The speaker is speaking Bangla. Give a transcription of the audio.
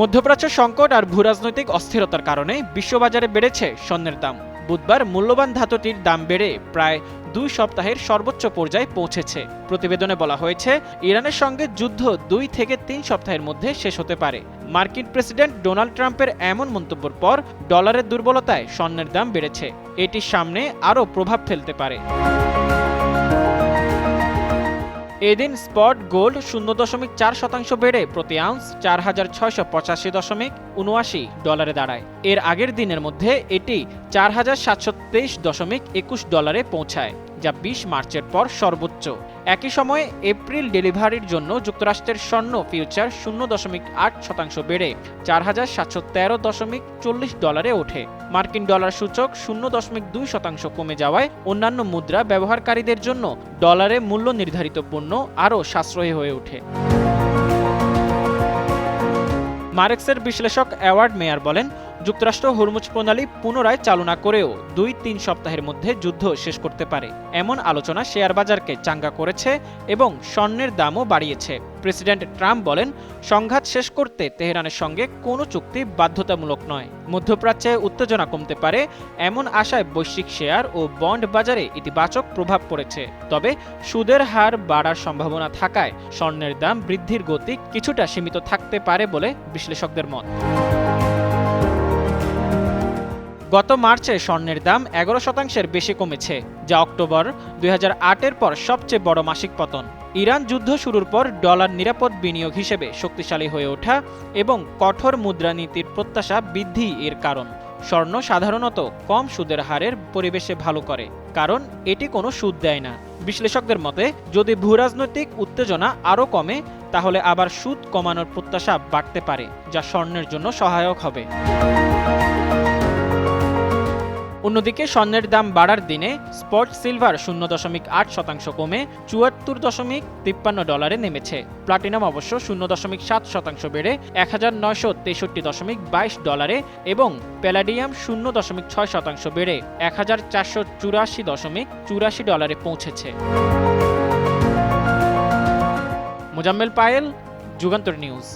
মধ্যপ্রাচ্য সংকট আর ভূরাজনৈতিক অস্থিরতার কারণে বিশ্ববাজারে বেড়েছে স্বর্ণের দাম। বুধবার মূল্যবান ধাতুটির দাম বেড়ে প্রায় 2 সপ্তাহের সর্বোচ্চ পর্যায়ে পৌঁছেছে। প্রতিবেদনে বলা হয়েছে, ইরানের সঙ্গে যুদ্ধ 2 থেকে 3 সপ্তাহের মধ্যে শেষ হতে পারে। মার্কিন প্রেসিডেন্ট ডোনাল্ড ট্রাম্পের এমন মন্তব্যের পর ডলারের দুর্বলতায় স্বর্ণের দাম বেড়েছে। এটি সামনে আরও প্রভাব ফেলতে পারে। এদিন স্পট গোল্ড 0.4% বেড়ে প্রতি আউন্স $4,685.79 দাঁড়ায়। এর আগের দিনের মধ্যে এটি $4,723.21 পৌঁছায়, যা 20 মার্চের পর সর্বোচ্চ। একই সময়ে এপ্রিল ডেলিভারির জন্য যুক্তরাষ্ট্রের স্বর্ণ ফিউচার 0.8% বেড়ে $4,713.40 ওঠে। মার্কিন ডলার সূচক 0.2% কমে যাওয়ায় অন্যান্য মুদ্রা ব্যবহারকারীদের জন্য ডলারে মূল্য নির্ধারিত পণ্য আরও সাশ্রয়ী হয়ে ওঠে। মারেক্সের বিশ্লেষক অ্যাওয়ার্ড মেয়ার বলেন, যুক্তরাষ্ট্র হরমুজ প্রণালী পুনরায় চালু না করেও 2-3 সপ্তাহের মধ্যে যুদ্ধ শেষ করতে পারে। এমন আলোচনা শেয়ার বাজারকে চাঙ্গা করেছে এবং স্বর্ণের দামও বাড়িয়েছে। প্রেসিডেন্ট ট্রাম্প বলেন, সংঘাত শেষ করতে তেহরানের সঙ্গে কোনো চুক্তি বাধ্যতামূলক নয়। মধ্যপ্রাচ্যে উত্তেজনা কমতে পারে এমন আশায় বৈশ্বিক শেয়ার ও বন্ড বাজারে ইতিবাচক প্রভাব পড়েছে। তবে সুদের হার বাড়ার সম্ভাবনা থাকায় স্বর্ণের দাম বৃদ্ধির গতি কিছুটা সীমিত থাকতে পারে বলে বিশ্লেষকদের মত। গত মার্চে স্বর্ণের দাম 11% বেশি কমেছে, যা অক্টোবর 2008-এর পর সবচেয়ে বড় মাসিক পতন। ইরান যুদ্ধ শুরুর পর ডলার নিরাপদ বিনিয়োগ হিসেবে শক্তিশালী হয়ে ওঠা এবং কঠোর মুদ্রানীতির প্রত্যাশা বৃদ্ধি এর কারণ। স্বর্ণ সাধারণত কম সুদের হারের পরিবেশে ভালো করে, কারণ এটি কোনো সুদ দেয় না। বিশ্লেষকদের মতে, যদি ভূরাজনৈতিক উত্তেজনা আরও কমে, তাহলে আবার সুদ কমানোর প্রত্যাশা বাড়তে পারে, যা স্বর্ণের জন্য সহায়ক হবে। অন্যদিকে স্বর্ণের দাম বাড়ার দিনে স্পট সিলভার 0.8% কমে $74.53 নেমেছে। প্লাটিনাম অবশ্য 0.7% বেড়ে $1,963.22 এবং প্যালাডিয়াম 0.6% বেড়ে $1,484.84 পৌঁছেছে। মোজাম্মেল পায়েল, যুগান্তর নিউজ।